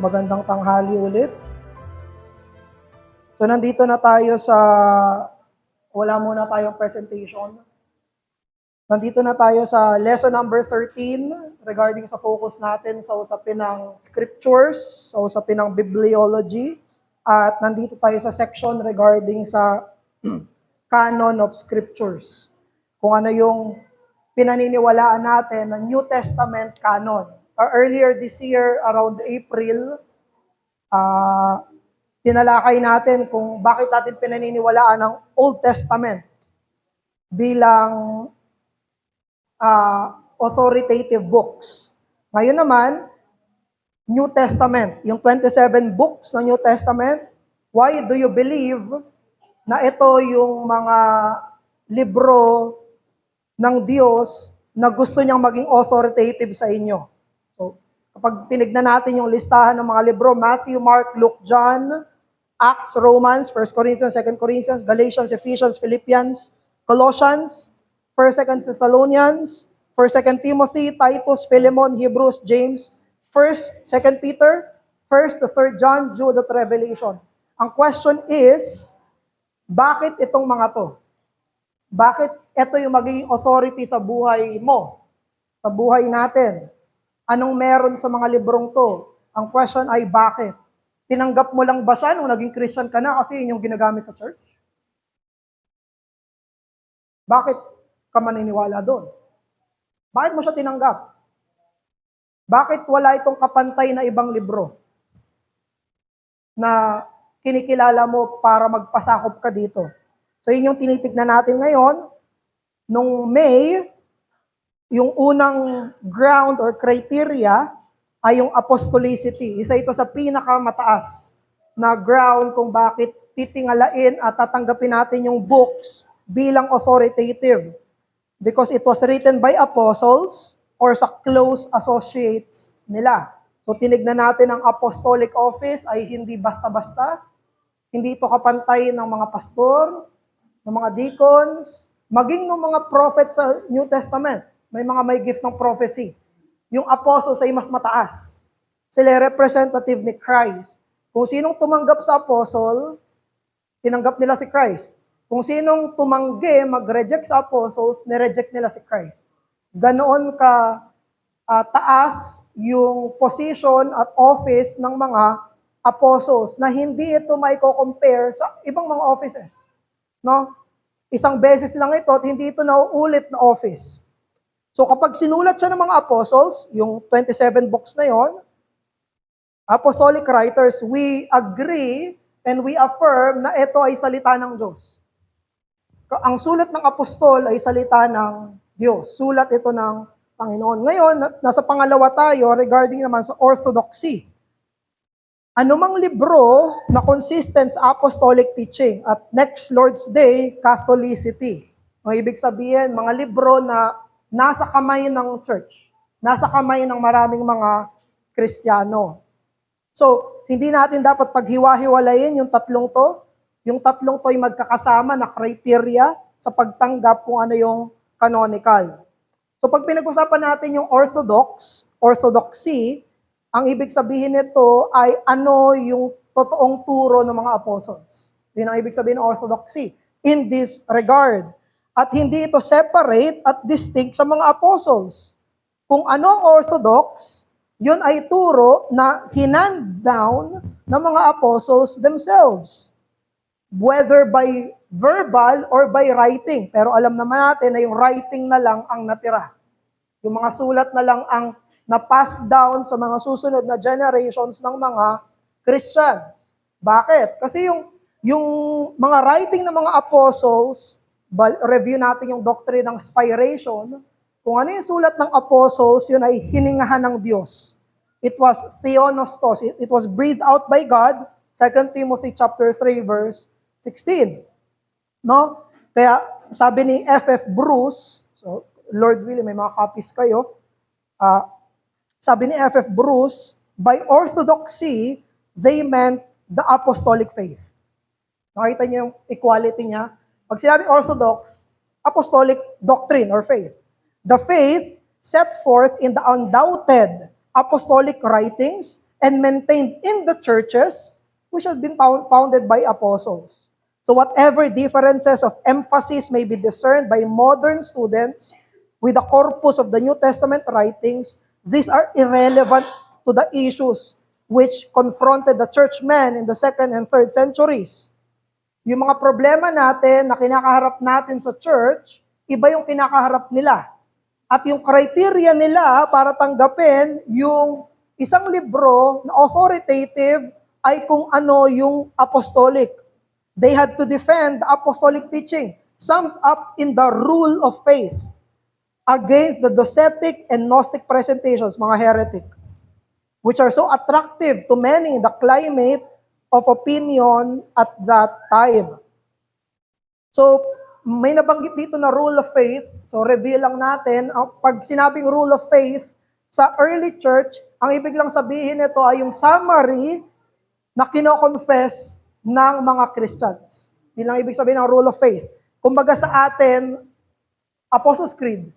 Magandang tanghali ulit. So nandito na tayo sa, wala muna tayong presentation. Nandito na tayo sa lesson number 13 regarding sa focus natin sa usapin ng scriptures, sa usapin ng bibliology. At nandito tayo sa section regarding sa canon of scriptures. Kung ano yung pinaniniwalaan natin ng New Testament canon. Earlier this year, around April, tinalakay natin kung bakit natin pinaniniwalaan ng Old Testament bilang authoritative books. Ngayon naman, New Testament, yung 27 books ng New Testament, why do you believe na ito yung mga libro ng Diyos na gusto niyang maging authoritative sa inyo? So, kapag tinignan natin yung listahan ng mga libro, Matthew, Mark, Luke, John, Acts, Romans, 1 Corinthians, 2 Corinthians, Galatians, Ephesians, Philippians, Colossians, 1 2 Thessalonians, 1 2 Timothy, Titus, Philemon, Hebrews, James, 1 2 Peter, 1 to 3 John, Jude at Revelation. Ang question is, bakit itong mga to? Bakit ito yung magiging authority sa buhay mo? Sa buhay natin? Anong meron sa mga librong to? Ang question ay bakit? Tinanggap mo lang ba siya nung naging Christian ka na kasi yun yung ginagamit sa church? Bakit ka maniniwala doon? Bakit mo siya tinanggap? Bakit wala itong kapantay na ibang libro na kinikilala mo para magpasakop ka dito? So yun yung tinitignan natin ngayon. Nung May, yung unang ground or criteria ay yung apostolicity. Isa ito sa pinakamataas na ground kung bakit titingalain at tatanggapin natin yung books bilang authoritative. Because it was written by apostles or sa close associates nila. So tinignan natin ang apostolic office ay hindi basta-basta. Hindi ito kapantay ng mga pastor, ng mga deacons, maging ng mga prophets sa New Testament. May mga may gift ng prophecy. Yung apostles ay mas mataas. Sila representative ni Christ. Kung sinong tumanggap sa apostle, tinanggap nila si Christ. Kung sinong tumanggi, mag-reject sa apostles, nireject nila si Christ. Ganoon ka taas yung position at office ng mga apostles na hindi ito maiko-compare sa ibang mga offices. No? Isang beses lang ito at hindi ito nauulit na office. So kapag sinulat siya ng mga apostles, yung 27 books na yon, apostolic writers, we agree and we affirm na ito ay salita ng Diyos. Ang sulat ng apostol ay salita ng Diyos. Sulat ito ng Panginoon. Ngayon, nasa pangalawa tayo regarding naman sa orthodoxy. Anumang libro na consistent sa apostolic teaching at next Lord's Day, Catholicity. Ang ibig sabihin, mga libro na nasa kamay ng church, nasa kamay ng maraming mga Kristiyano. So, hindi natin dapat paghiwa-hiwalayin yung tatlong to. Yung tatlong to ay magkakasama na criteria sa pagtanggap kung ano yung canonical. So, pag pinag-usapan natin yung orthodoxy, ang ibig sabihin nito ay ano yung totoong turo ng mga apostles. Yun ang ibig sabihin ng orthodoxy in this regard. At hindi ito separate at distinct sa mga apostles. Kung ano ang orthodox, yun ay turo na hinand down ng mga apostles themselves. Whether by verbal or by writing. Pero alam naman natin na yung writing na lang ang natira. Yung mga sulat na lang ang na-pass down sa mga susunod na generations ng mga Christians. Bakit? Kasi yung mga writing ng mga apostles, review natin yung doctrine ng inspiration, kung ano yung sulat ng apostles, yun ay hiningahan ng Diyos. It was theonostos. It was breathed out by God. 2 Timothy chapter 3 verse 16. No? Kaya sabi ni F.F. Bruce, so Lord willing, may mga copies kayo, sabi ni F.F. Bruce, by orthodoxy, they meant the apostolic faith. Nakita niyo yung equality niya? Pag sinabi orthodox, apostolic doctrine or faith. The faith set forth in the undoubted apostolic writings and maintained in the churches which have been founded by apostles. So whatever differences of emphasis may be discerned by modern students with the corpus of the New Testament writings, these are irrelevant to the issues which confronted the churchmen in the 2nd and 3rd centuries. Yung mga problema natin na kinakaharap natin sa church, iba yung kinakaharap nila. At yung criteria nila para tanggapin yung isang libro na authoritative ay kung ano yung apostolic. They had to defend the apostolic teaching, summed up in the rule of faith, against the Docetic and Gnostic presentations, mga heretic, which are so attractive to many in the climate of opinion at that time. So, may nabanggit dito na rule of faith. So, reveal lang natin, pag sinabing rule of faith, sa early church, ang ibig lang sabihin nito ay yung summary na kino-confess ng mga Christians. Yun lang ibig sabihin ng rule of faith. Kumbaga sa atin, Apostles' Creed,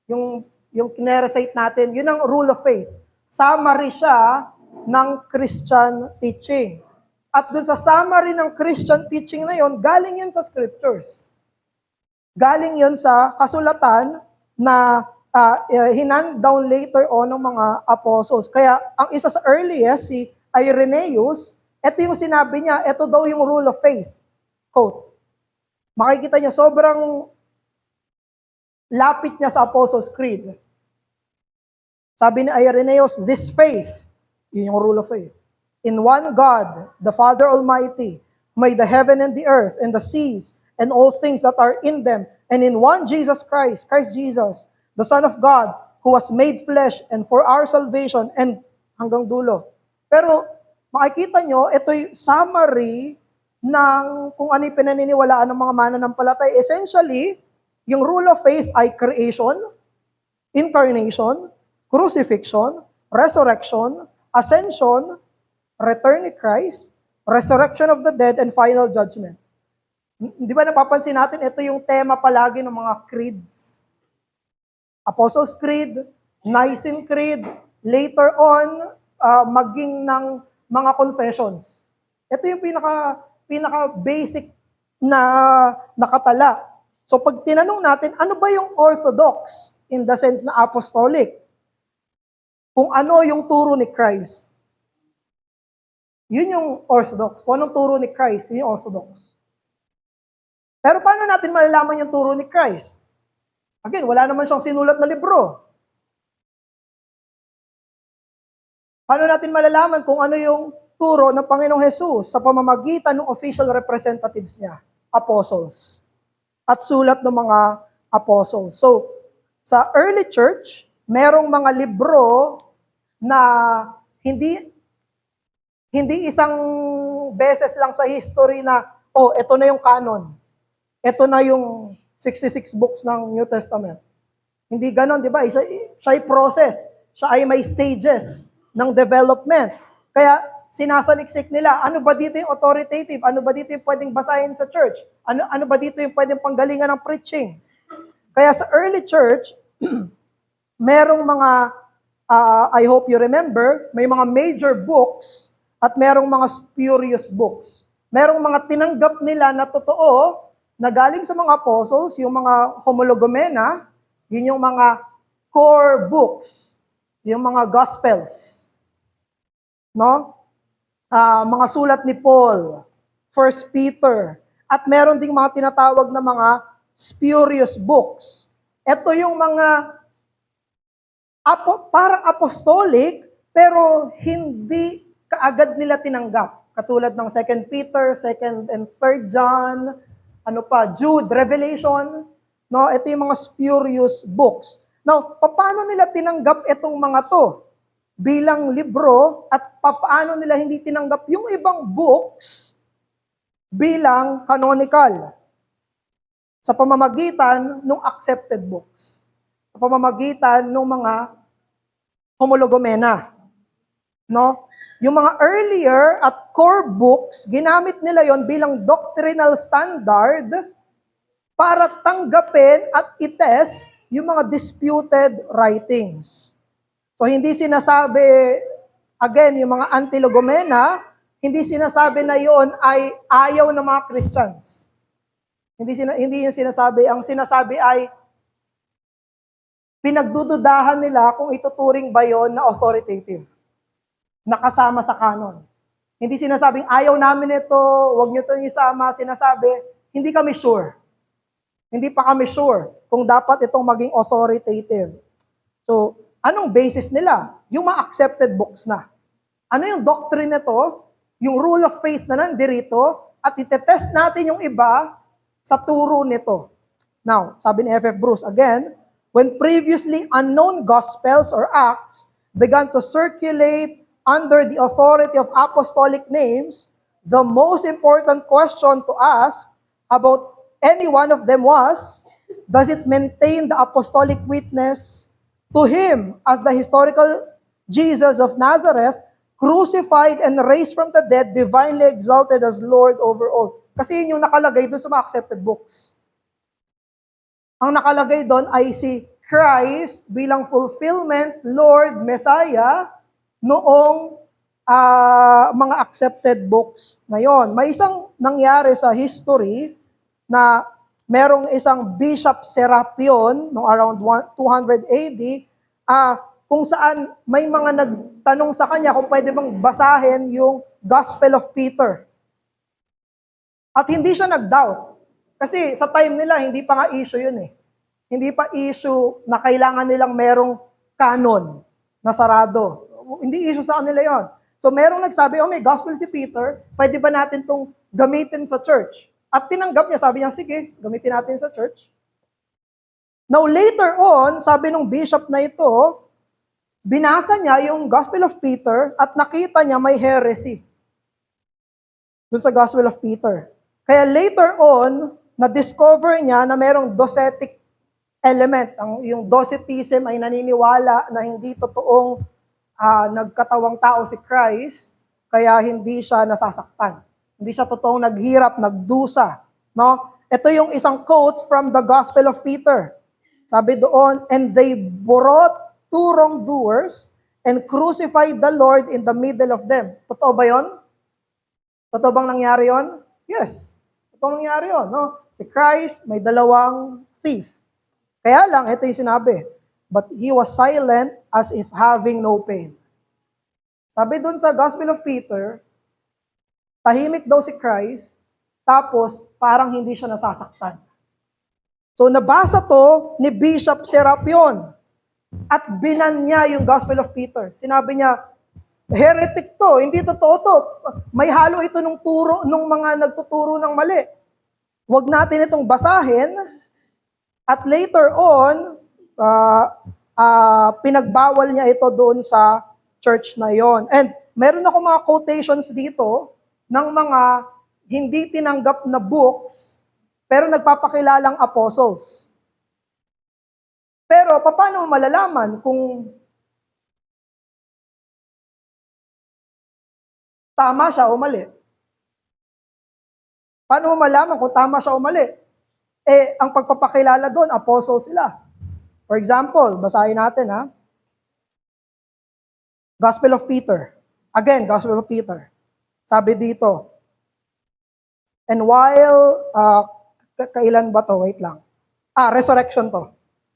yung kine-recite natin, yun ang rule of faith. Summary siya ng Christian teaching. At dun sa summary ng Christian teaching na yon, galing yun sa scriptures. Galing yun sa kasulatan na hinand down later on ng mga apostles. Kaya ang isa sa earliest, si Irenaeus, ito yung sinabi niya, ito daw yung rule of faith. Quote. Makikita niyo, sobrang lapit niya sa Apostles' Creed. Sabi ni Irenaeus, this faith, yun yung rule of faith, in one God, the Father Almighty, made the heaven and the earth and the seas and all things that are in them, and in one Jesus Christ, Christ Jesus, the Son of God, who was made flesh and for our salvation, and hanggang dulo. Pero makikita nyo, ito yung summary ng kung ano yung pinaniniwalaan ng mga mananampalatay. Essentially, yung rule of faith ay creation, incarnation, crucifixion, resurrection, ascension, return ni Christ, resurrection of the dead, and final judgment. Di ba napapansin natin, ito yung tema palagi ng mga creeds. Apostles' Creed, Nicene Creed, later on, maging ng mga confessions. Ito yung pinaka-basic na nakatala. So pag tinanong natin, ano ba yung orthodox in the sense na apostolic? Kung ano yung turo ni Christ. Yun yung orthodox. Kung anong turo ni Christ, yun yung orthodox. Pero paano natin malalaman yung turo ni Christ? Again, wala naman siyang sinulat na libro. Paano natin malalaman kung ano yung turo ng Panginoong Hesus sa pamamagitan ng official representatives niya, apostles, at sulat ng mga apostles? So, sa early church, merong mga libro na hindi isang beses lang sa history na, ito na yung canon. Ito na yung 66 books ng New Testament. Hindi ganon, di ba? Siya ay process. Siya ay may stages ng development. Kaya sinasaliksik nila, ano ba dito yung authoritative? Ano ba dito yung pwedeng basahin sa church? Ano ba dito yung pwedeng panggalingan ng preaching? Kaya sa early church, merong mga, I hope you remember, may mga major books at merong mga spurious books. Merong mga tinanggap nila na totoo, na galing sa mga apostles, yung mga homologomena, yun yung mga core books, yung mga gospels. No? Mga sulat ni Paul, 1 Peter, at meron ding mga tinatawag na mga spurious books. Ito yung mga parang apostolic, pero hindi kaagad nila tinanggap. Katulad ng 2 Peter, 2 and 3 John, Jude, Revelation, no? Ito yung mga spurious books. Now, paano nila tinanggap itong mga to bilang libro at paano nila hindi tinanggap yung ibang books bilang canonical? Sa pamamagitan ng accepted books. Sa pamamagitan ng mga homologomena. No? Yung mga earlier at core books, ginamit nila yon bilang doctrinal standard para tanggapin at itest yung mga disputed writings. So hindi sinasabi Again, yung mga anti-logomena, hindi sinasabi na yun ay ayaw ng mga Christians. Hindi yung sinasabi. Ang sinasabi ay pinagdududahan nila kung ituturing ba yun na authoritative, nakasama sa canon. Hindi sinasabing ayaw namin ito, wag nyo itong isama. Sinasabi, hindi kami sure. Hindi pa kami sure kung dapat itong maging authoritative. So, anong basis nila? Yung mga accepted books na. Ano yung doctrine nito? Yung rule of faith na nandirito, at itetest natin yung iba sa turo nito. Now, sabi ni F.F. Bruce, again, when previously unknown gospels or acts began to circulate under the authority of apostolic names, the most important question to ask about any one of them was, does it maintain the apostolic witness to him as the historical Jesus of Nazareth, crucified and raised from the dead, divinely exalted as Lord over all? Kasi yun yung nakalagay doon sa mga accepted books. Ang nakalagay doon ay si Christ bilang fulfillment, Lord, Messiah, noong mga accepted books na yon. May isang nangyari sa history na merong isang Bishop Serapion noong around 200 AD, kung saan may mga nagtanong sa kanya kung pwede bang basahin yung Gospel of Peter. At hindi siya nag-doubt. Kasi sa time nila, hindi pa nga issue yun eh. Hindi pa issue na kailangan nilang merong canon na sarado. Hindi issue sa kanila yon. So merong nagsabi, may gospel si Peter, pwede ba natin itong gamitin sa church? At tinanggap niya, sabi niya, sige, gamitin natin sa church. Now later on, sabi nung bishop na ito, binasa niya yung Gospel of Peter at nakita niya may heresy dun sa Gospel of Peter. Kaya later on, na-discover niya na merong docetic element. Yung docetism ay naniniwala na hindi totoong nagkatawang tao si Christ, kaya hindi siya nasasaktan. Hindi siya totoong naghirap, nagdusa. No? Ito yung isang quote from the Gospel of Peter. Sabi doon, and they brought two wrongdoers and crucified the Lord in the middle of them. Totoo ba yon? Totoo bang nangyari yon? Yes. Totoo nangyari yon. No? Si Christ, may dalawang thief. Kaya lang, ito yung sinabi, but he was silent as if having no pain. Sabi dun sa Gospel of Peter, tahimik daw si Christ, tapos parang hindi siya nasasaktan. So nabasa to ni Bishop Serapion at binan niya yung Gospel of Peter. Sinabi niya, heretic to, hindi totoo to. May halo ito nung turo, nung mga nagtuturo ng mali. Huwag natin itong basahin. At later on, pinagbawal niya ito doon sa church na yon. And meron ako mga quotations dito ng mga hindi tinanggap na books, pero nagpapakilalang apostles. Pero paano malalaman kung tama siya o mali? Paano mo malaman kung tama siya o mali? Ang pagpapakilala doon, apostle sila. For example, basahin natin Gospel of Peter. Again, Gospel of Peter. Sabi dito, and while, kailan ba to? Wait lang. Resurrection to.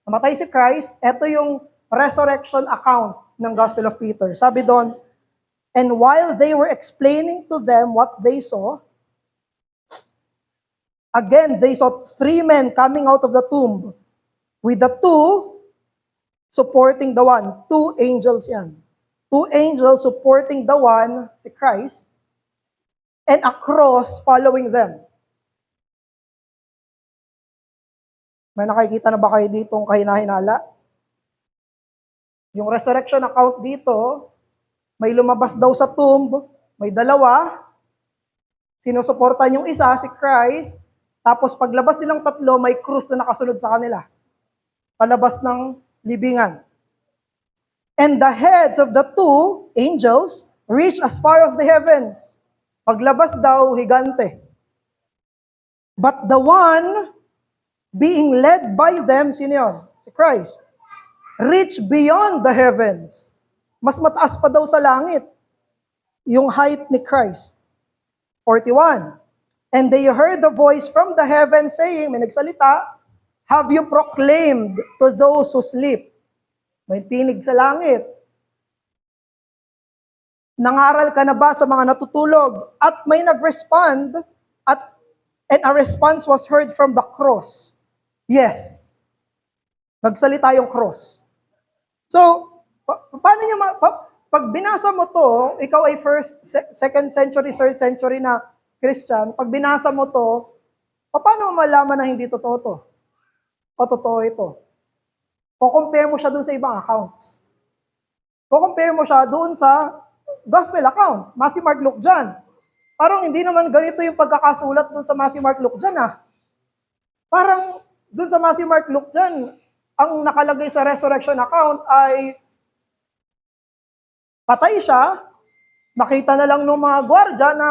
Namatay si Christ, ito yung resurrection account ng Gospel of Peter. Sabi doon, and while they were explaining to them what they saw, again, they saw three men coming out of the tomb with the two supporting the one. Two angels yan. Two angels supporting the one, si Christ, and a cross following them. May nakikita na ba kayo ditong kahinahinala? Yung resurrection account dito, may lumabas daw sa tomb, may dalawa, sinusuportan yung isa, si Christ, tapos paglabas nilang tatlo, may krus na nakasunod sa kanila. Palabas ng libingan. And the heads of the two angels reach as far as the heavens. Paglabas daw, higante. But the one being led by them, sino yun? Si Christ. Reach beyond the heavens. Mas mataas pa daw sa langit yung height ni Christ. 41. And they heard the voice from the heaven saying, may nagsalita, have you proclaimed to those who sleep? May tinig sa langit. Nangaral ka na ba sa mga natutulog? At may nag-respond, and a response was heard from the cross. Yes. Nagsalita yung cross. So, paano niya, pag binasa mo to, ikaw ay second century, third century na Christian, pag binasa mo to, paano mo malaman na hindi totoo to? O totoo ito? O compare mo siya dun sa ibang accounts. O compare mo siya dun sa gospel accounts, Matthew, Mark, Luke, John. Parang hindi naman ganito yung pagkakasulat dun sa Matthew, Mark, Luke, John Parang dun sa Matthew, Mark, Luke, John, ang nakalagay sa resurrection account ay patay siya, nakita na lang ng mga gwardya na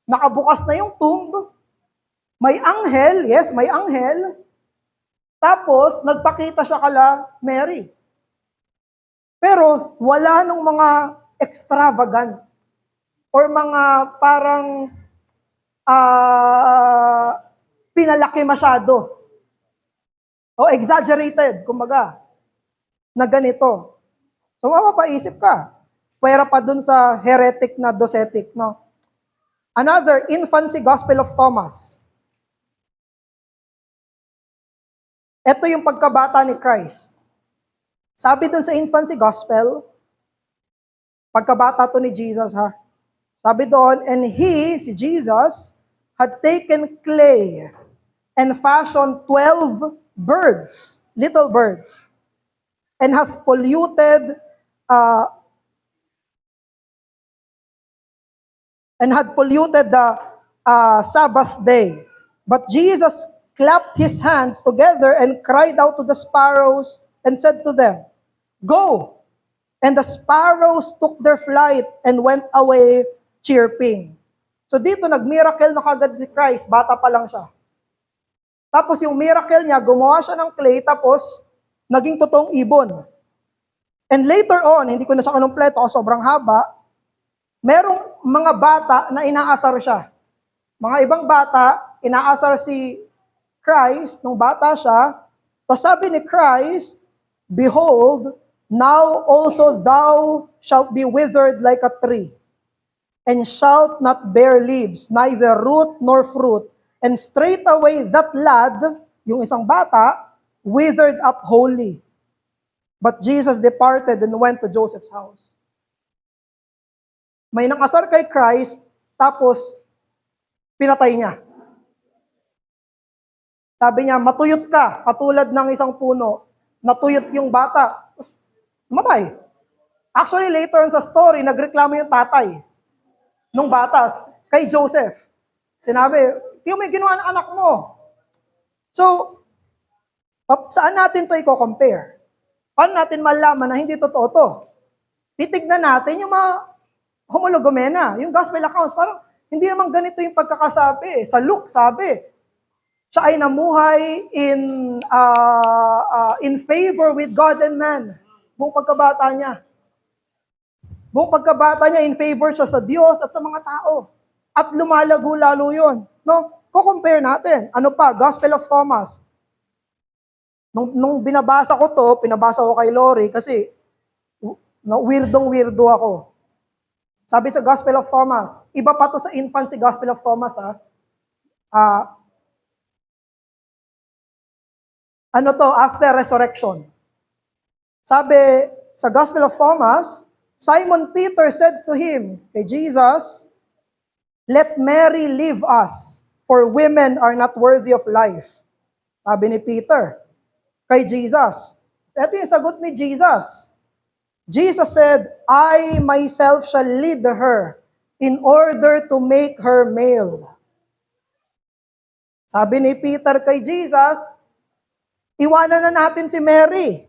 nakabukas na yung tomb, may anghel, yes, may anghel, tapos nagpakita siya kala Mary. Pero wala nung mga extravagant or mga parang pinalaki masyado o exaggerated, kumbaga, na ganito. So mapapaisip ka, pwera pa dun sa heretic na docetic, no? Another, infancy gospel of Thomas. Ito yung pagkabata ni Christ. Sabi dun sa infancy gospel, pagkabata to ni Jesus, Sabi doon, and he, si Jesus, had taken clay and fashioned 12 birds, little birds, and hath polluted the Sabbath day. But Jesus clapped his hands together and cried out to the sparrows and said to them, go! And the sparrows took their flight and went away chirping. So dito, nag-miracle na kagad si Christ, bata pa lang siya. Tapos yung miracle niya, gumawa siya ng clay, tapos naging totoong ibon. And later on, hindi ko na siya kinumpleto, sobrang haba, merong mga bata na inaasar siya. Mga ibang bata, inaasar si Christ, nung bata siya, tapos sabi ni Christ, behold, now also thou shalt be withered like a tree, and shalt not bear leaves, neither root nor fruit. And straightway that lad, yung isang bata, withered up wholly. But Jesus departed and went to Joseph's house. May nakasar kay Christ, tapos pinatay niya. Sabi niya, matuyot ka, katulad ng isang puno. Natuyot yung bata. Tapos, matay. Actually, later on sa story, nagreklamo yung tatay nung batas kay Joseph. Sinabi, tiyo, may ginawa ng anak mo. So, saan natin to i-compare? Paano natin malaman na hindi totoo to? Titignan natin yung mga homologomena, yung gospel accounts. Parang hindi naman ganito yung pagkakasabi. Sa Luke, sabi, siya ay namuhay in favor with God and man. Buong pagkabata niya. Buong pagkabata niya, in favor siya sa Diyos at sa mga tao. At lumalago lalo yun. No? Ko-compare natin. Ano pa? Gospel of Thomas. Nung binabasa ko to, pinabasa ko kay Lori kasi weirdong-weirdo ako. Sabi sa Gospel of Thomas, iba pa to sa infancy Gospel of Thomas, ano to? After resurrection. Sabi sa Gospel of Thomas, Simon Peter said to him, kay Jesus, let Mary leave us, for women are not worthy of life. Sabi ni Peter, kay Jesus. Ito yung sagot ni Jesus. Jesus said, I myself shall lead her in order to make her male. Sabi ni Peter kay Jesus, iwanan na natin si Mary.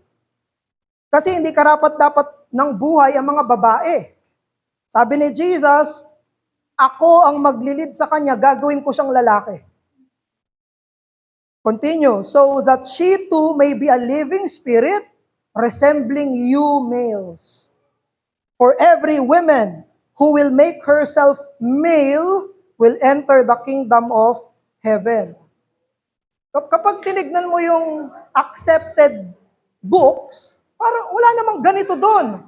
Kasi hindi karapat-dapat ng buhay ang mga babae. Sabi ni Jesus, ako ang maglilid sa kanya, gagawin ko siyang lalaki. Continue, so that she too may be a living spirit, resembling you males. For every woman who will make herself male will enter the kingdom of heaven. Kapag tinignan mo yung accepted books, parang wala namang ganito doon.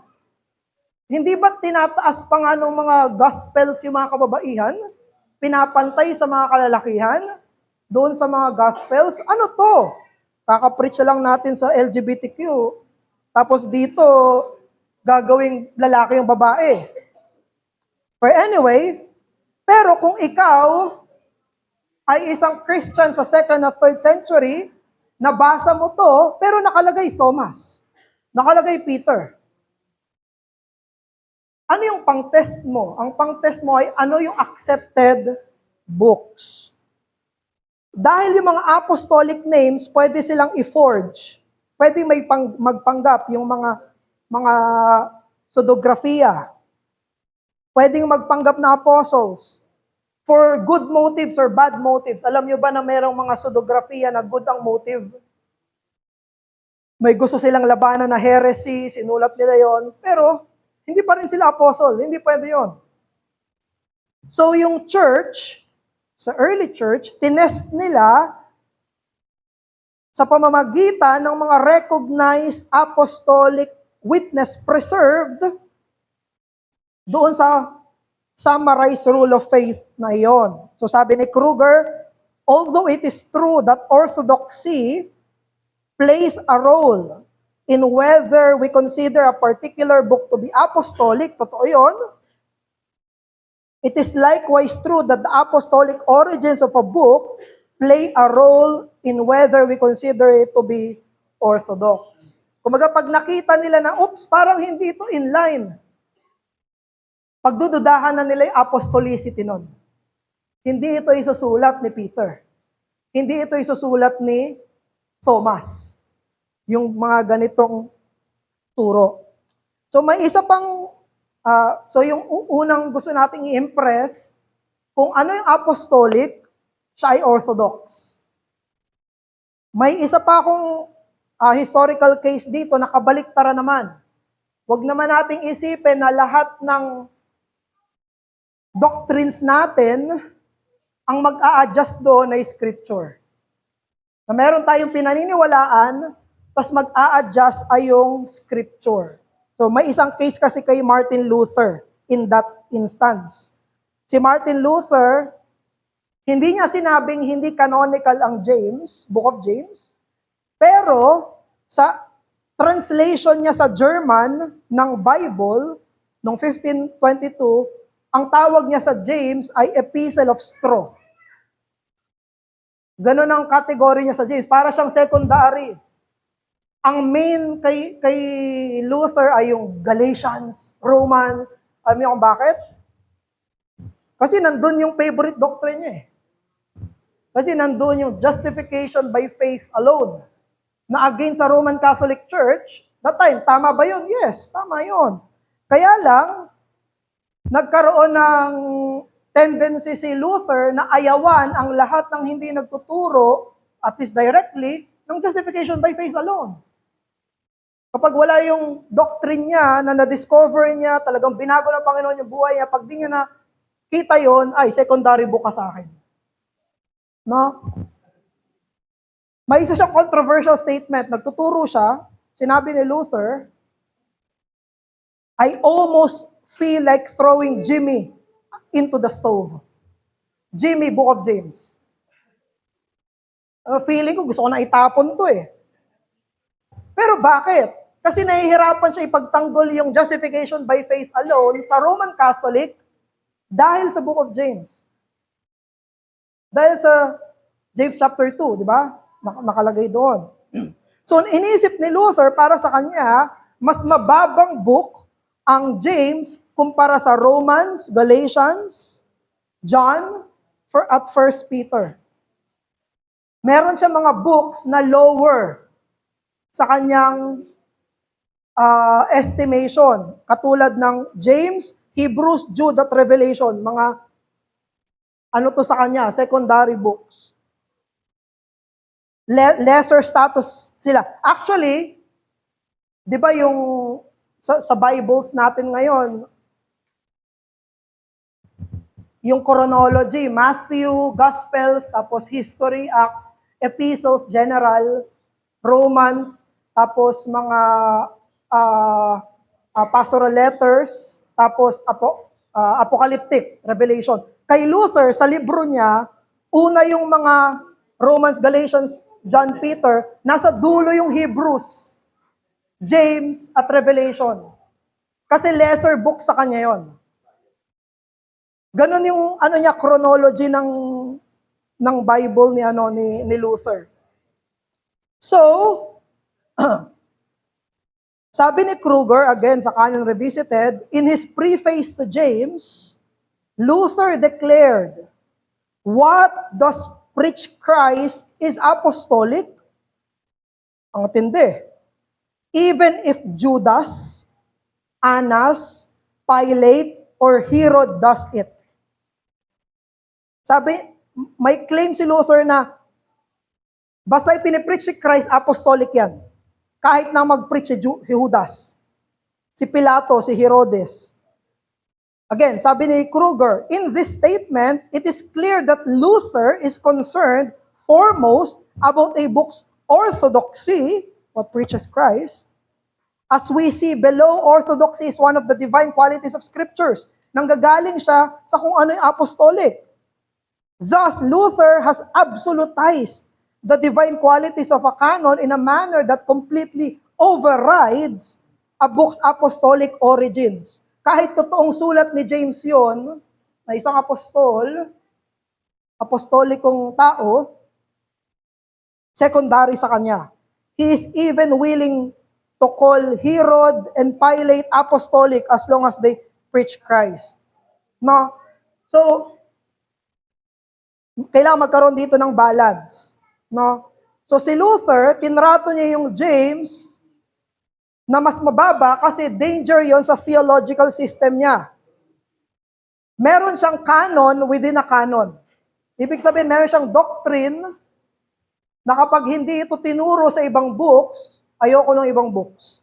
Hindi ba tinataas pa nga ng mga gospels yung mga kababaihan? Pinapantay sa mga kalalakihan? Doon sa mga gospels? Ano to? Kakapreach lang natin sa LGBTQ. Tapos dito, gagawing lalaki yung babae. But anyway, pero kung ikaw ay isang Christian sa 2nd at 3rd century, nabasa mo to, pero nakalagay Thomas. Nakalagay Peter. Ano yung pang-test mo? Ang pang-test mo ay ano yung accepted books. Dahil yung mga apostolic names, pwede silang i-forge. Pwede may magpanggap yung mga pseudographia. Pwedeng magpanggap na apostles. For good motives or bad motives. Alam nyo ba na mayroong mga pseudographia na good ang motive? May gusto silang labanan na heresy, sinulat nila yon, pero hindi pa rin sila apostle. Hindi pwede yon. So yung church, sa early church, tinest nila sa pamamagitan ng mga recognized apostolic witness preserved doon sa summarized rule of faith na iyon. So sabi ni Kruger, although it is true that orthodoxy plays a role in whether we consider a particular book to be apostolic, totoo yun, it is likewise true that the apostolic origins of a book play a role in whether we consider it to be orthodox. Kumaga pag nakita nila na, oops, parang hindi ito in line, pagdududahan na nila yung apostolicity nun. Hindi ito isusulat ni Peter. Hindi ito isusulat ni Thomas. Yung mga ganitong turo. So may isa pang, so yung unang gusto nating i-impress, kung ano yung apostolic, siya ay orthodox. May isa pa akong historical case dito na kabaliktara naman. Huwag naman nating isipin na lahat ng doctrines natin, ang mag-a-adjust doon ay scripture. Na meron tayong pinaniniwalaan, tapos mag-a-adjust ay yung scripture. So may isang case kasi kay Martin Luther in that instance. Si Martin Luther, hindi niya sinabing hindi canonical ang James, Book of James, pero sa translation niya sa German ng Bible, noong 1522, ang tawag niya sa James ay Epistle of Straw. Ganon ang kategory niya sa James. Para siyang secondary. Ang main kay Luther ay yung Galatians, Romans. Alam niyo kung bakit? Kasi nandun yung favorite doctrine niya eh. Kasi nandun yung justification by faith alone. Na against sa Roman Catholic Church, that time, tama ba yun? Yes, tama yun. Kaya lang, nagkaroon ng tendency si Luther na ayawan ang lahat ng hindi nagtuturo, at least directly, ng justification by faith alone. Kapag wala yung doctrine niya na na-discover niya, talagang binago ng Panginoon yung buhay niya, pag di niya nakita yon, ay, secondary book ka sa akin. No? May isa siyang controversial statement. Nagtuturo siya, sinabi ni Luther, I almost feel like throwing Jimmy into the stove. Jimmy, Book of James. Feeling ko, gusto ko na itapon to eh. Pero bakit? Kasi nahihirapan siya ipagtanggol yung justification by faith alone sa Roman Catholic dahil sa Book of James. Dahil sa James chapter 2, di ba? Nakalagay doon. So, iniisip ni Luther, para sa kanya, mas mababang book ang James kumpara sa Romans, Galatians, John, at 1 Peter. Meron siya mga books na lower sa kanyang estimation. Katulad ng James, Hebrews, Jude, at Revelation. Mga ano to sa kanya, secondary books. Lesser status sila. Actually, di ba yung sa Bibles natin ngayon, yung chronology, Matthew, Gospels, tapos History, Acts, Epistles, General, Romans, tapos mga pastoral letters, tapos apocalyptic, Revelation. Kay Luther, sa libro niya, una yung mga Romans, Galatians, John, Peter, nasa dulo yung Hebrews, James, at Revelation. Kasi lesser book sa kanya yon. Ganon yung niya chronology ng Bible ni Luther. So, sabi ni Kruger, again sa Canon Revisited, in his preface to James, Luther declared, what does preach Christ is apostolic. Ang tindi. Even if Judas, Annas, Pilate, or Herod does it. Sabi, may claim si Luther na basta pinipreach si Christ, apostolic yan. Kahit na mag-preach si Judas, si Pilato, si Herodes. Again, sabi ni Kruger, in this statement, it is clear that Luther is concerned foremost about a book's orthodoxy, what preaches Christ. As we see below, orthodoxy is one of the divine qualities of scriptures. Nanggagaling siya sa kung ano yung apostolic. Thus, Luther has absolutized the divine qualities of a canon in a manner that completely overrides a book's apostolic origins. Kahit totoong sulat ni James yon, na isang apostolikong tao, secondary sa kanya. He is even willing to call Herod and Pilate apostolic as long as they preach Christ. No? So, kailangan magkaroon dito ng balance. No? So si Luther, tinrato niya yung James na mas mababa kasi danger yon sa theological system niya. Meron siyang canon within a canon. Ibig sabihin, meron siyang doctrine na kapag hindi ito tinuro sa ibang books, ayoko ng ibang books.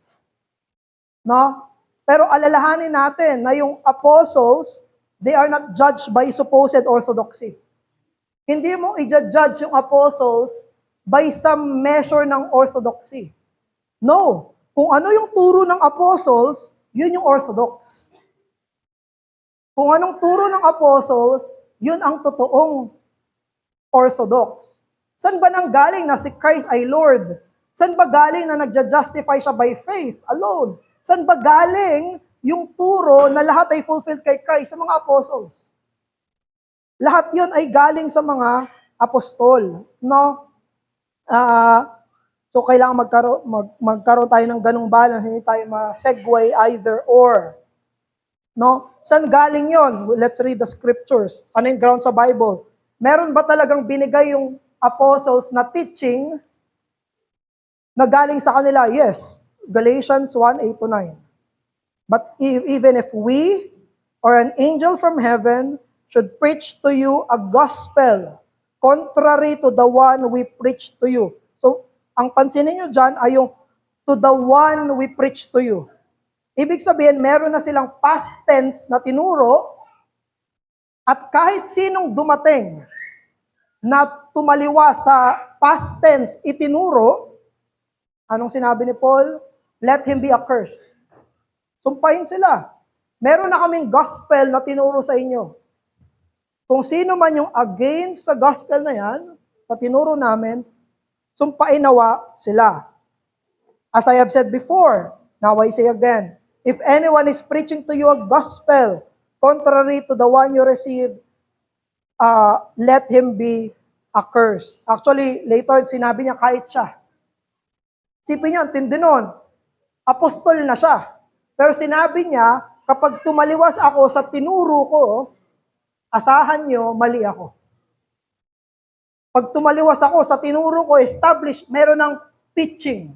No? Pero alalahanin natin na yung apostles, they are not judged by supposed orthodoxy. Hindi mo i-judge yung apostles by some measure ng orthodoxy. No. Kung ano yung turo ng apostles, yun yung orthodox. Kung anong turo ng apostles, yun ang totoong orthodox. Saan ba nanggaling na si Christ ay Lord? Saan ba galing na nagja-justify siya by faith alone? Saan ba galing yung turo na lahat ay fulfilled kay Christ sa mga apostles? Lahat yun ay galing sa mga apostol. No? So, kailangan magkaroon tayo ng ganung balance. Hindi tayo ma-segue either or. No? Saan galing yon? Let's read the scriptures. Ano yung ground sa Bible? Meron ba talagang binigay yung apostles na teaching na galing sa kanila? Yes. Galatians 1:8-9. But even if we or an angel from heaven should preach to you a gospel contrary to the one we preach to you. So, ang pansinin nyo dyan ay yung to the one we preach to you. Ibig sabihin, meron na silang past tense na tinuro at kahit sinong dumating na tumaliwa sa past tense itinuro, anong sinabi ni Paul? Let him be accursed. Sumpahin sila. Meron na kaming gospel na tinuro sa inyo. Kung sino man yung against sa gospel na yan, sa tinuro namin, sumpain nawa sila. As I have said before, now I say again, if anyone is preaching to you a gospel contrary to the one you received, let him be accursed. Actually, later sinabi niya kahit siya. Sipin niya, tindi nun. Apostol na siya. Pero sinabi niya, kapag tumaliwas ako sa tinuro ko, asahan nyo, mali ako. Pag tumaliwas ako sa tinuro ko, establish, meron ng teaching,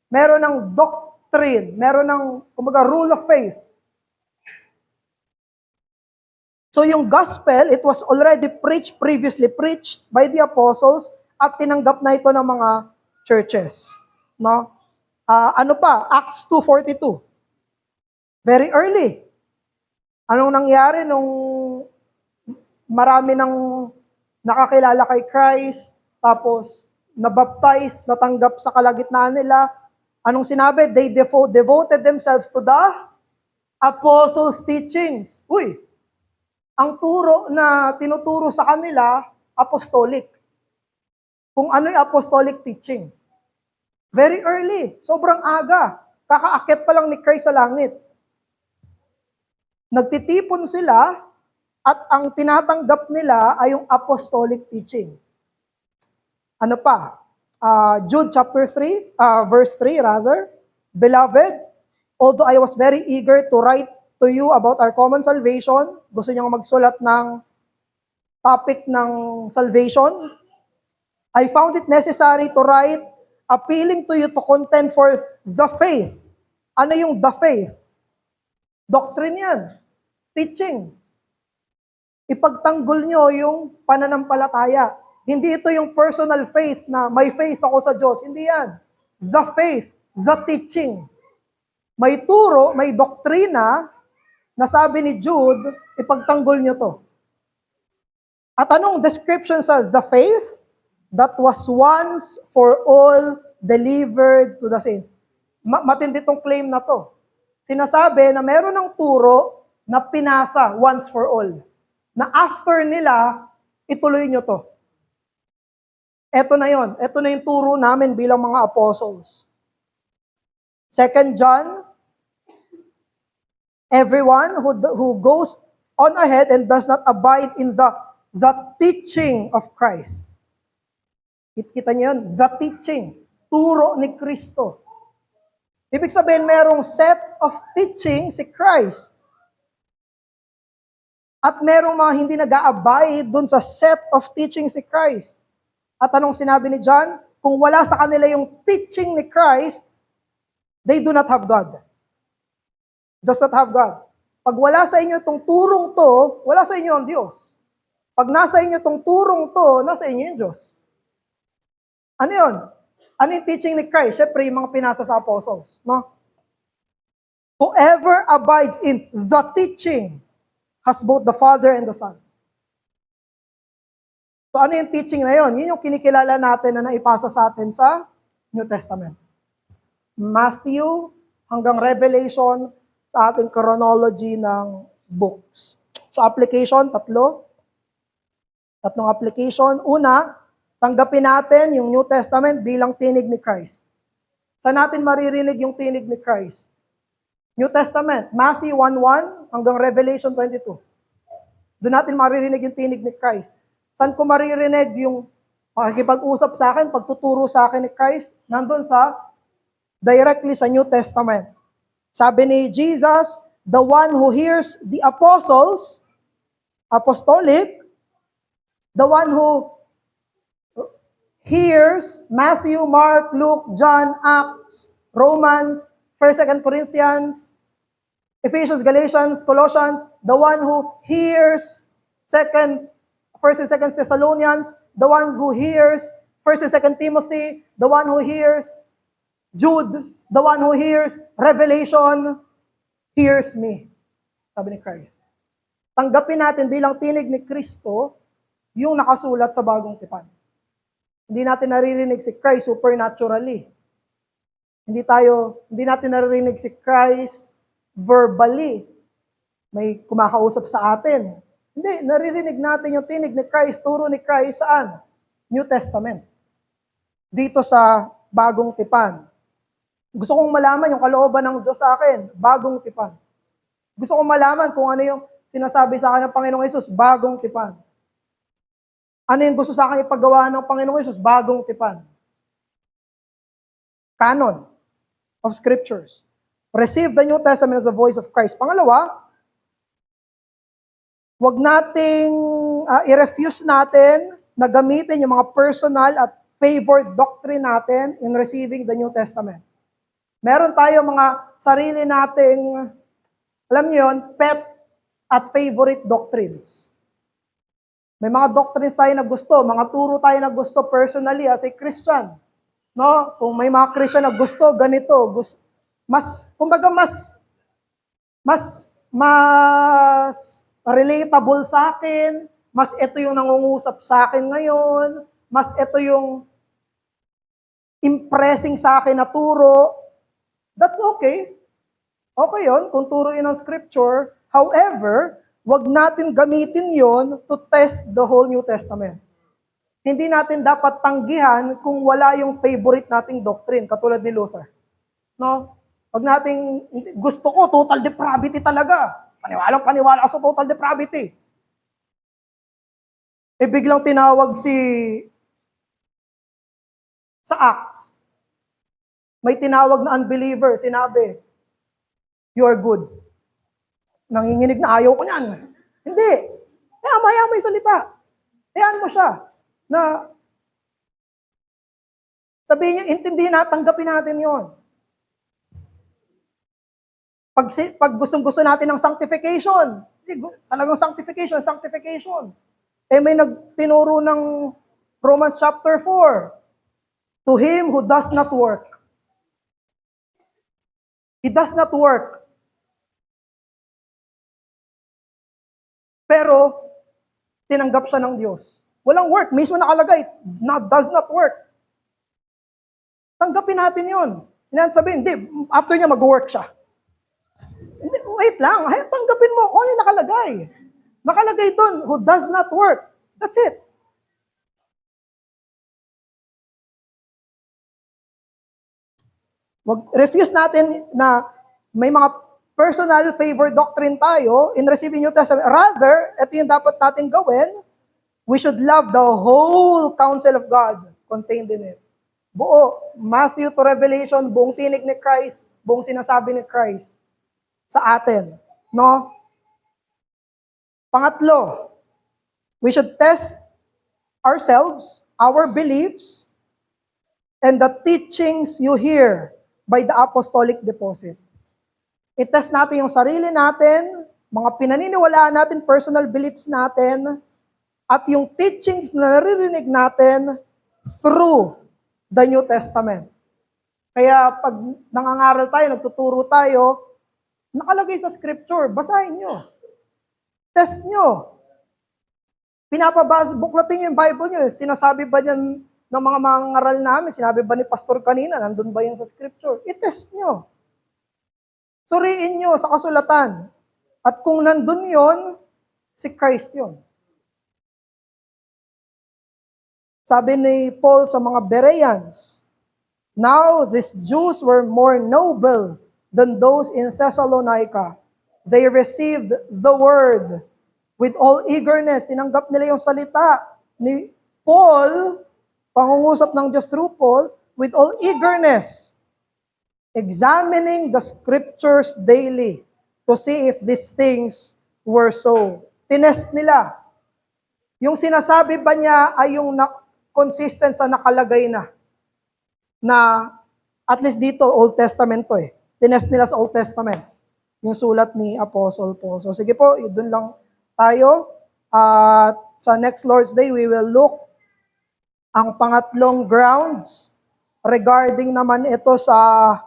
meron ng doctrine, meron ng, kumbaga, rule of faith. So yung gospel, it was already previously preached by the apostles at tinanggap na ito ng mga churches. No? Acts 2:42. Very early. Anong nangyari nung marami nang nakakilala kay Christ, tapos nabaptize, natanggap sa kalagitnaan nila? Anong sinabi? They devoted themselves to the apostles' teachings. Uy, ang turo na tinuturo sa kanila, apostolic. Kung ano yung apostolic teaching. Very early, sobrang aga. Kakaakyat pa lang ni Christ sa langit. Nagtitipon sila at ang tinatanggap nila ay yung apostolic teaching. Ano pa? Jude chapter 3, verse 3 rather. Beloved, although I was very eager to write to you about our common salvation, gusto niyang magsulat ng topic ng salvation, I found it necessary to write appealing to you to contend for the faith. Ano yung the faith? Doctrine yan. Teaching. Ipagtanggol nyo yung pananampalataya. Hindi ito yung personal faith na may faith ako sa Diyos. Hindi yan. The faith, the teaching. May turo, may doktrina na sabi ni Jude, ipagtanggol nyo to. At anong description sa the faith? That was once for all delivered to the saints. Matindi tong claim na to. Sinasabi na meron ng turo na pinasa once for all. Na after nila, ituloy nyo to. Ito na yon. Ito na yung turo namin bilang mga apostles. 2 John, everyone who goes on ahead and does not abide in the teaching of Christ. Kita niyo yun? The teaching. Turo ni Kristo. Ibig sabihin, merong set of teaching si Christ. At merong mga hindi nag-a-abide dun sa set of teaching si Christ. At anong sinabi ni John? Kung wala sa kanila yung teaching ni Christ, they do not have God. Does not have God. Pag wala sa inyo itong turong to, wala sa inyo ang Diyos. Pag nasa inyo itong turong to, nasa inyo yung Diyos. Ano yun? Ano yung teaching ni Christ? Siyempre, yung mga pinasa sa apostles. No? Whoever abides in the teaching has both the Father and the Son. So ano yung teaching na yun? Yun yung kinikilala natin na naipasa sa atin sa New Testament. Matthew hanggang Revelation sa ating chronology ng books. So application, tatlong application. Una, tanggapin natin yung New Testament bilang tinig ni Christ. Saan natin maririnig yung tinig ni Christ? New Testament, Matthew 1:1 hanggang Revelation 22. Doon natin maririnig yung tinig ni Christ. Saan ko maririnig yung makikipag-usap sa akin, pagtuturo sa akin ni Christ? Nandun directly sa New Testament. Sabi ni Jesus, the one who hears the apostles, apostolic, the one who hears Matthew, Mark, Luke, John, Acts, Romans, 1st, 2nd Corinthians, Ephesians, Galatians, Colossians, the one who hears 1st and 2nd Thessalonians, the one who hears 1st and 2nd Timothy, the one who hears Jude, the one who hears Revelation, hears me. Sabi ni Christ. Tanggapin natin bilang tinig ni Kristo yung nakasulat sa Bagong Tipan. Hindi natin naririnig si Christ supernaturally. Hindi natin naririnig si Christ verbally. May kumakausap sa atin. Hindi, naririnig natin yung tinig ni Christ, turo ni Christ saan? New Testament. Dito sa Bagong Tipan. Gusto kong malaman yung kalooban ng Diyos sa akin, Bagong Tipan. Gusto kong malaman kung ano yung sinasabi sa akin ng Panginoong Hesus, Bagong Tipan. Ano yung gusto sa akin ipagawa ng Panginoong Hesus? Bagong Tipan. Canon of Scriptures. Receive the New Testament as the voice of Christ. Pangalawa, wag nating i-refuse natin na gamitin yung mga personal at favored doctrine natin in receiving the New Testament. Meron tayo mga sarili nating, alam niyo yun, pet at favorite doctrines. May mga doctrines tayo na gusto, mga turo tayo na gusto personally as a Christian. No? Kung may mga Christian na gusto, ganito, kumbaga mas mas relatable sa akin, mas ito yung nangungusap sa akin ngayon, mas ito yung impressing sa akin na turo, that's okay. Okay yun, kung turo yun ng scripture. However, wag natin gamitin yon to test the whole New Testament. Hindi natin dapat tanggihan kung wala yung favorite nating doctrine, katulad ni Luther. No? Wag nating, gusto ko, total depravity talaga. Paniwala sa total depravity. Biglang tinawag sa Acts. May tinawag na unbeliever, sinabi, you are good. Nanginginig na ayaw ko niyan. Hindi. Maya may salita. Hayaan mo siya na sabihin niya, intindihin na, tanggapin natin yon. Pag gustong-gusto natin ng sanctification, talagang sanctification. May nagtinuro ng Romans chapter 4. To him who does not work. He does not work. Pero, tinanggap siya ng Diyos. Walang work. Mismo nakalagay, does not work. Tanggapin natin yon. Hindi sabihin, after niya mag-work siya. Hindi, wait lang, tanggapin mo kung ano yung nakalagay. Nakalagay doon, who does not work. That's it. Refuse natin na may mga personal favor doctrine tayo in receiving New Testament. Rather, ito yung dapat natin gawin, we should love the whole counsel of God contained in it. Buo, Matthew to Revelation, buong tinig ni Christ, buong sinasabi ni Christ sa atin. No? Pangatlo, we should test ourselves, our beliefs, and the teachings you hear by the apostolic deposit. I-test natin yung sarili natin, mga pinaniniwalaan natin, personal beliefs natin, at yung teachings na naririnig natin through the New Testament. Kaya pag nangangaral tayo, nagtuturo tayo, nakalagay sa scripture, basahin nyo. Test nyo. Pinapabasa, buklatin nyo yung Bible nyo. Sinasabi ba yan ng mga mangangaral namin? Sinabi ba ni pastor kanina, nandun ba yan sa scripture? I-test nyo. Suriin nyo sa kasulatan. At kung nandun yon, si Christ yon. Sabi ni Paul sa mga Bereans, now these Jews were more noble than those in Thessalonica. They received the word with all eagerness. Tinanggap nila yung salita ni Paul, pangungusap ng Diyos through Paul, with all eagerness, examining the scriptures daily to see if these things were so. Tinest nila. Yung sinasabi ba niya ay yung consistent sa nakalagay na at least dito, Old Testament to eh. Tinest nila sa Old Testament. Yung sulat ni Apostle Paul. So sige po, doon lang tayo. At sa next Lord's Day, we will look ang pangatlong grounds regarding naman ito sa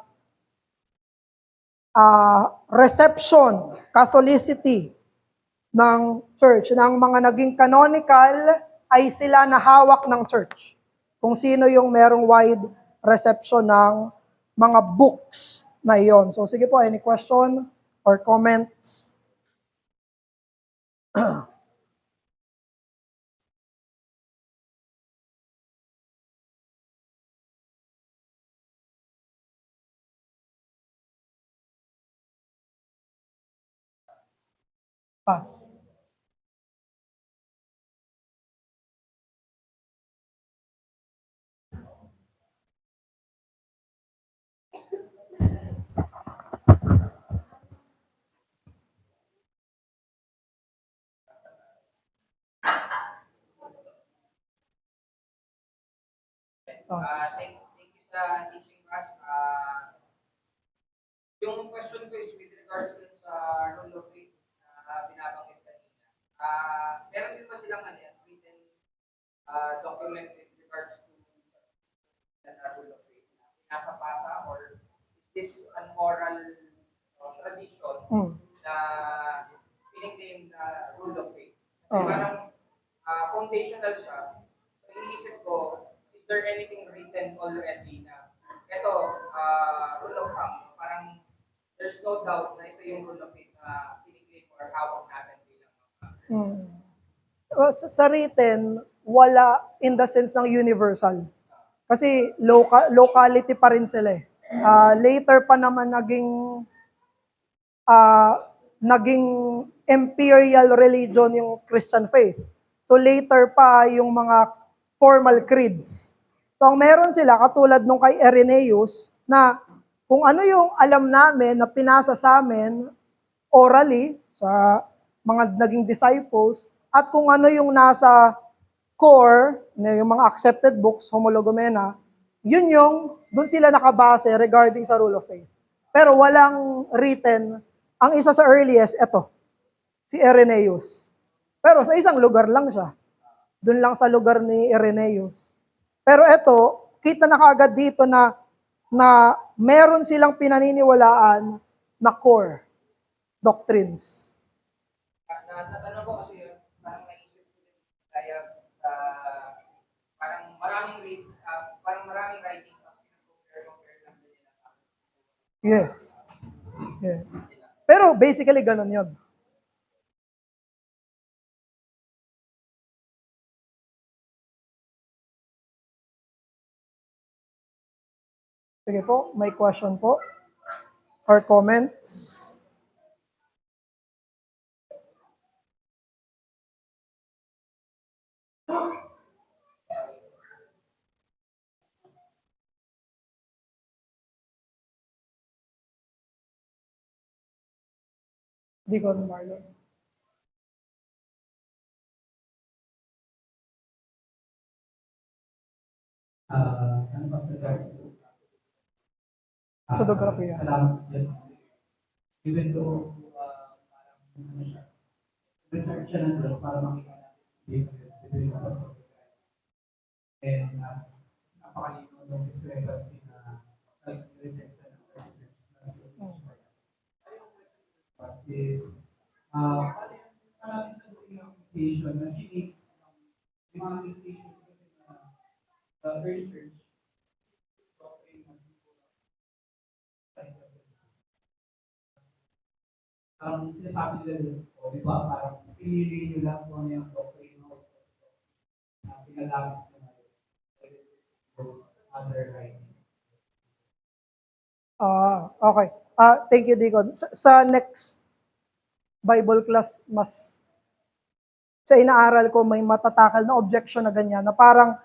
reception, Catholicity ng church. Ng mga naging canonical ay sila na hawak ng church. Kung sino yung merong wide reception ng mga books na iyon. So sige po, any question or comments? Pass. Thank you sa teaching class. Yung question ko is with regards dun sa rule of faith na binabanggit kanina. Meron din ba silang written document with regards to the rule of faith na pinasa-pasa, or is this an oral tradition na piniklaim na rule of faith. Kasi Oh. parang foundational siya. So, iniisip ko, is there anything written already na ito, rule of thumb, parang there's no doubt na ito yung rule of faith na piniklaim or hawak natin bilang mga Sa written, wala in the sense ng universal. Kasi locality pa rin sila eh. Later pa naman naging imperial religion yung Christian faith. So later pa yung mga formal creeds. So ang meron sila, katulad nung kay Irenaeus, na kung ano yung alam namin na pinasa sa amin orally sa mga naging disciples, at kung ano yung nasa core, yung mga accepted books, Homologomena, yun yung, doon sila nakabase regarding sa rule of faith. Pero walang written, ang isa sa earliest, eto, si Irenaeus. Pero sa isang lugar lang siya. Doon lang sa lugar ni Irenaeus. Pero eto, kita na kaagad dito na meron silang pinaniniwalaan na core doctrines. Natanong ko kasi parang naisip ko din kaya sa parang maraming writings na compare lang din nila sa Yes. Yeah. Pero basically ganun yun. Sige po, may question po? Or comments? Deacon Marlon. Ano ba sa Sa dografiya. Salamat. Yes. Even though, parang, ano siya, research siya ng Diyos para makita natin difference between us. And, napakalino ng discrepancy na nag-reject sa ng argument na is, natin sa documentation na sinig yung mga decisions kasi na the early church doctrine ng sinasabi nila, o di ba, parang pinili nyo lang kung ano yung doctrine na pinagamit nyo na those other writings. Okay. Thank you, Deacon. Sa next Bible class, mas sa inaaral ko, may matatakal na objection na ganyan, na parang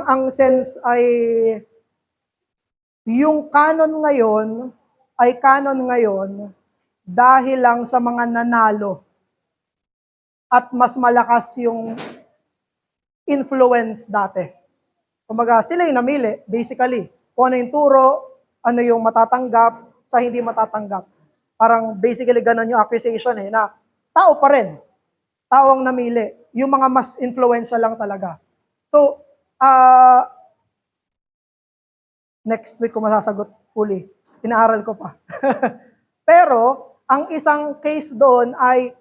ang sense ay yung canon ngayon dahil lang sa mga nanalo at mas malakas yung influence dati. Kumbaga, sila yung namili, basically. Kung ano yung turo, ano yung matatanggap, sa hindi matatanggap. Parang basically ganun yung accusation na tao pa rin. Tao ang namili. Yung mga mas influential lang talaga. So, next week ko masasagot fully. Inaaral ko pa. Pero, ang isang case doon ay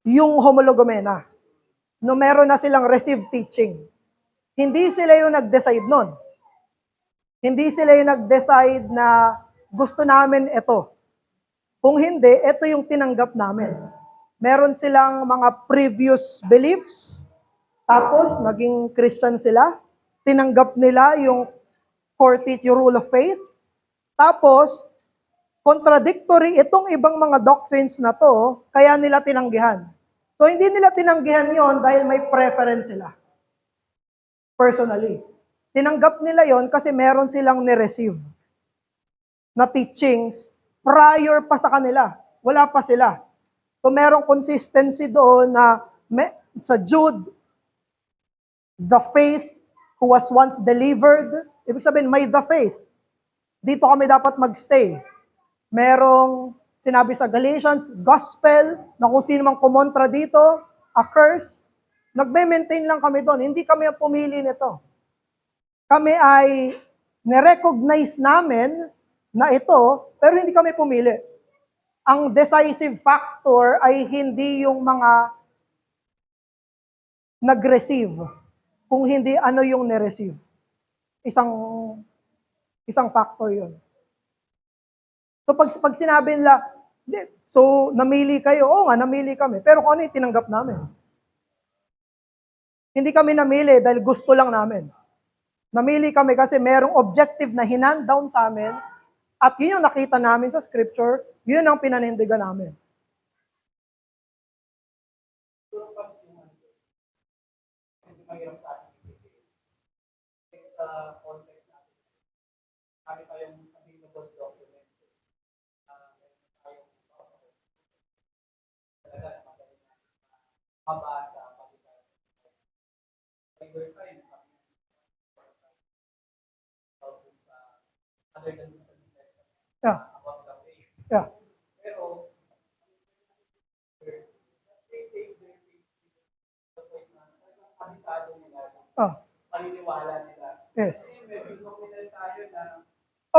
yung homologomena. No, meron na silang received teaching. Hindi sila yung nag-decide nun. Hindi sila yung nag-decide na gusto namin ito. Kung hindi, ito yung tinanggap namin. Meron silang mga previous beliefs, tapos naging Christian sila, tinanggap nila yung core teaching rule of faith, tapos contradictory itong ibang mga doctrines na to, kaya nila tinanggihan. So hindi nila tinanggihan yon dahil may preference sila. Personally. Tinanggap nila yon kasi meron silang ni-receive na teachings prior pa sa kanila. Wala pa sila. So merong consistency doon na sa Jude, the faith who was once delivered, ibig sabihin may the faith. Dito kami dapat magstay. Merong sinabi sa Galatians, gospel, na kung sino mang kumontra dito, accursed. Nagme-maintain lang kami doon. Hindi kami ang pumili nito. Kami ay nirecognize namin na ito Pero hindi kami pumili. Ang decisive factor ay hindi yung mga nag-receive, kung hindi ano yung ni-receive. Isang factor yun. So pag sinabi nila, so namili kayo, oo nga, namili kami. Pero kung ano yung tinanggap namin? Hindi kami namili dahil gusto lang namin. Namili kami kasi merong objective na hinandown sa amin at yun yung nakita namin sa scripture, yun ang pinanindigan namin. Siguro pas yung hindi mahirap sa atin ibigay. Sa context natin, kami tayong available documents. Meron tayong talaga na magaling na mabasa, maliban. Either time, other than sa Yeah. about the way. Yeah. Pero, they take their point na kabisado nila, Ah, paniniwala nila. yes. Kasi medyo dominant tayo na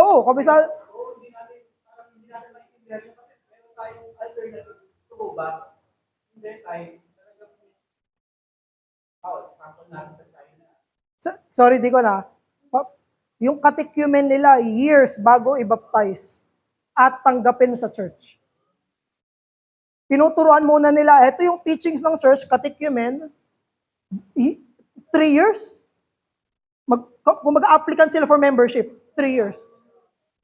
Oo, kabisa. hindi natin maintindihan yun kasi meron tayong alternative. Ito ba? Hindi tayo. Talagang, example natin sa China. Sorry, di ko na. Yung catechumen nila, years bago i-baptize at tanggapin sa church. Tinuturuan muna nila, ito yung teachings ng church, catechumen, 3 years. Kung mag-applicant sila for membership, 3 years.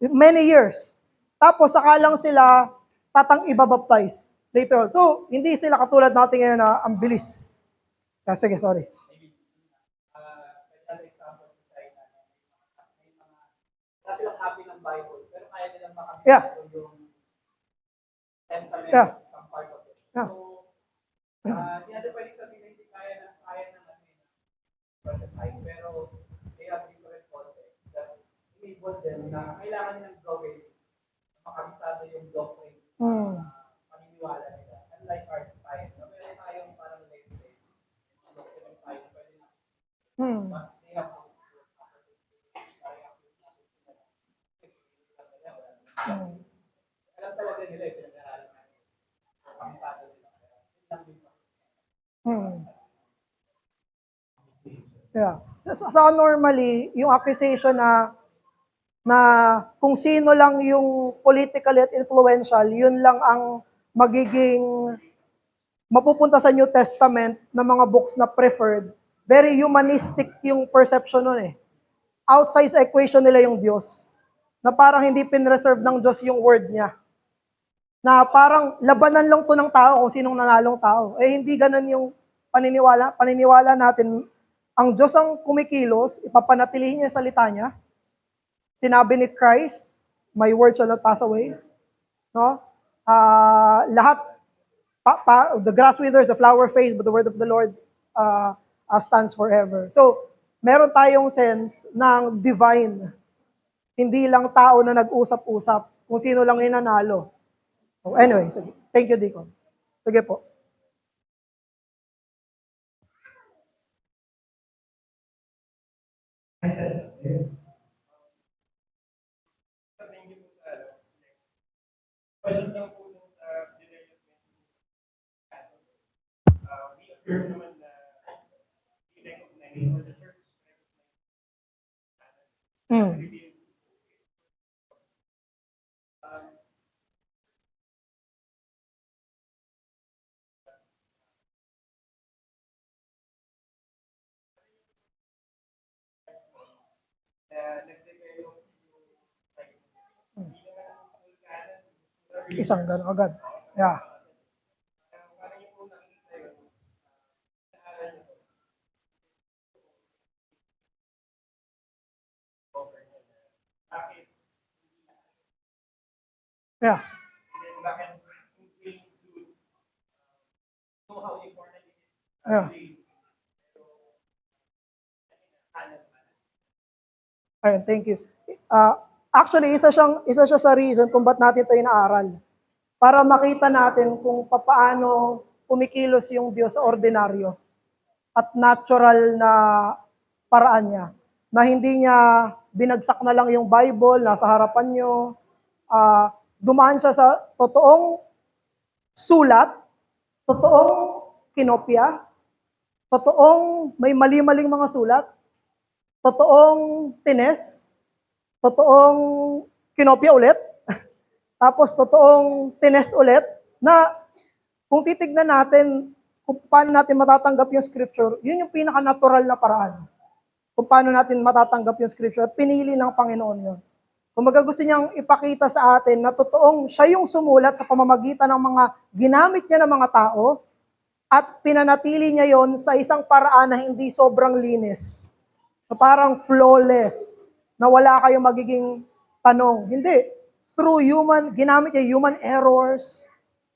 Many years. Tapos saka lang sila ibabaptize later on. So, hindi sila katulad natin ngayon na ang bilis. Sige, sorry. Another example sa China, may mga, wala silang copy ng Bible, pero kaya nilang makabisa Yeah. yung Testament, Yeah. some part of it. Yeah. So, hindi natin pwede sabihin na hindi kaya ng time, pero they have different contexts that enable them na kailangan nilang gawin makabisado yung doctrine, paniniwala nila. Unlike our time, na meron tayong parang late document tayo, pwede na. But they have to alam talaga nila yung pinag-aaralan natin. Kabisado nila. Yeah. Sa normally, yung accusation na kung sino lang yung politically at influential, yun lang ang magiging mapupunta sa New Testament na mga books na preferred. Very humanistic yung perception nun eh. Outside sa equation nila yung Diyos. Na parang hindi pinreserve ng Diyos yung word niya. Na parang labanan lang to ng tao kung sinong nanalong tao. Eh hindi ganun yung paniniwala natin. Ang Diyos ang kumikilos, ipapanatilihin niya yung salita niya. Sinabi ni Christ, my word shall not pass away. No? Lahat, the grass withers, the flower fades, but the word of the Lord stands forever. So, meron tayong sense ng divine. Hindi lang tao na nag-usap-usap kung sino lang yung nanalo. So anyway, sige. Thank you, Deacon. Sige po. Question lang po sa development. We affirm naman na we recognize or the church recognize Isang gano'n agad. Yeah. Yeah. Yeah. Ayun, thank you. Actually, isa siya sa reason kung ba't natin ito inaaral. Para makita natin kung paano kumikilos yung Diyos sa ordinaryo at natural na paraan niya. Na hindi niya binagsak na lang yung Bible, nasa harapan nyo, dumaan siya sa totoong sulat, totoong kinopya, totoong may mali-maling mga sulat, totoong tinest, totoong kinopya ulit, tapos totoong tinest ulit, na kung titignan natin kung paano natin matatanggap yung scripture, yun yung pinaka-natural na paraan. Kung paano natin matatanggap yung scripture at pinili ng Panginoon yun. Kung gusto niyang ipakita sa atin na totoong siya yung sumulat sa pamamagitan ng mga ginamit niya ng mga tao at pinanatili niya yon sa isang paraan na hindi sobrang linis. Na parang flawless, na wala kayong magiging tanong. Hindi. Through ginamit niya human errors,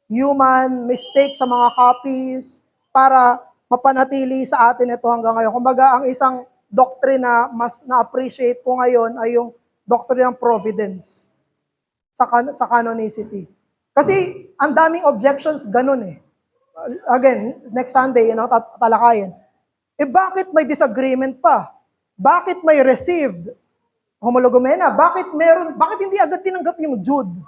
human mistakes sa mga copies, para mapanatili sa atin ito hanggang ngayon. Kumbaga, ang isang doctrine na mas na-appreciate ko ngayon ay yung doctrine ng providence sa canonicity. Kasi ang daming objections ganun eh. Again, next Sunday, yun ang talakayin. Bakit may disagreement pa? Bakit may received? Homologomena, bakit hindi agad tinanggap yung Jude?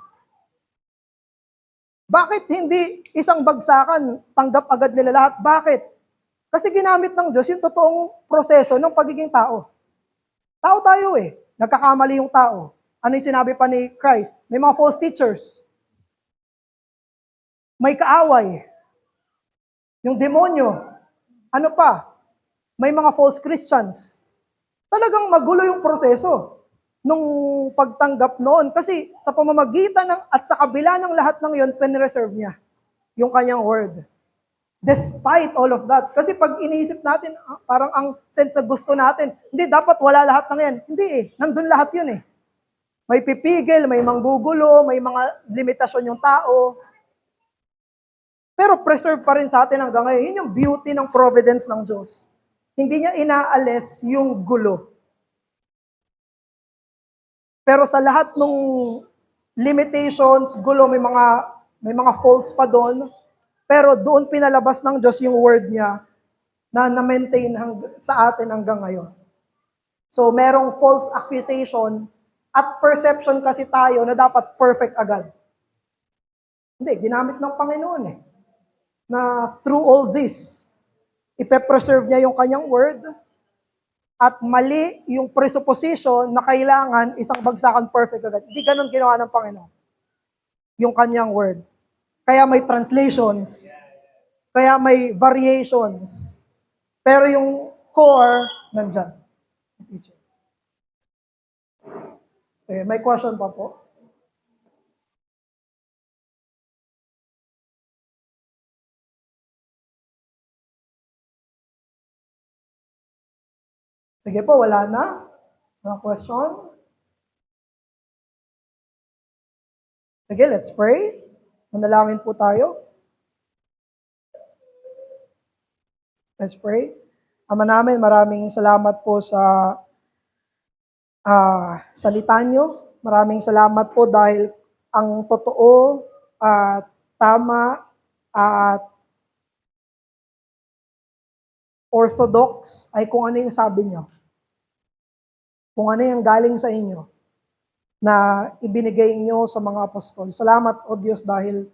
Bakit hindi isang bagsakan, tanggap agad nila lahat? Bakit? Kasi ginamit ng Diyos yung totoong proseso ng pagiging tao. Tao tayo eh. Nagkakamali yung tao. Ano yung sinabi pa ni Christ? May mga false teachers. May kaaway. Yung demonyo. Ano pa? May mga false Christians. Talagang magulo yung proseso nung pagtanggap noon. Kasi sa pamamagitan at sa kabila ng lahat ng yon, pinreserve niya yung kanyang word. Despite all of that. Kasi pag iniisip natin, parang ang sense na gusto natin, hindi, dapat wala lahat ng yan. Hindi eh, nandun lahat yun eh. May pipigil, may manggugulo, may mga limitasyon yung tao. Pero preserve pa rin sa atin hanggang ngayon. Yun yung beauty ng providence ng Diyos. Hindi niya inaalis yung gulo. Pero sa lahat ng limitations, gulo, may mga faults pa doon. Pero doon pinalabas ng Diyos yung word niya na na-maintain sa atin hanggang ngayon. So merong false accusation at perception kasi tayo na dapat perfect agad. Hindi, ginamit ng Panginoon eh. Na through all this, ipe-preserve niya yung kanyang word at mali yung presupposition na kailangan isang bagsakan perfect agad. Hindi ganun ginawa ng Panginoon. Yung kanyang word. Kaya may translations. Kaya may variations. Pero yung core, nandyan. Okay, may question pa po? Sige po, wala na. Mga question? Sige, let's pray. Manalangin po tayo. Let's pray. Ama namin, maraming salamat po sa salita nyo. Maraming salamat po dahil ang totoo at tama at orthodox ay kung ano yung sabi nyo. Kung ano yung galing sa inyo na ibinigay nyo sa mga apostol. Salamat, O Diyos, dahil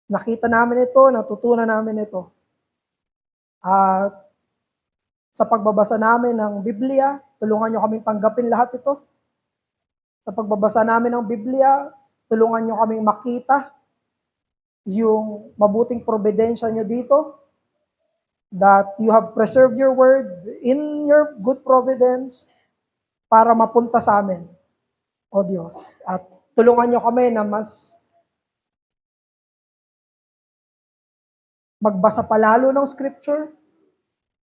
nakita namin ito, natutunan namin ito. At sa pagbabasa namin ng Biblia, tulungan nyo kaming tanggapin lahat ito. Sa pagbabasa namin ng Biblia, tulungan nyo kaming makita yung mabuting providensya nyo dito, that you have preserved your word in your good providence para mapunta sa amin, O Diyos. At tulungan nyo kami na mas magbasa palalo ng Scripture,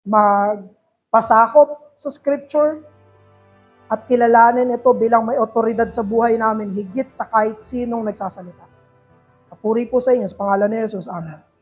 magpasakop sa Scripture, at kilalanin ito bilang may otoridad sa buhay namin higit sa kahit sinong nagsasalita. Papuri po sa inyo sa pangalan ni Jesus. Amen.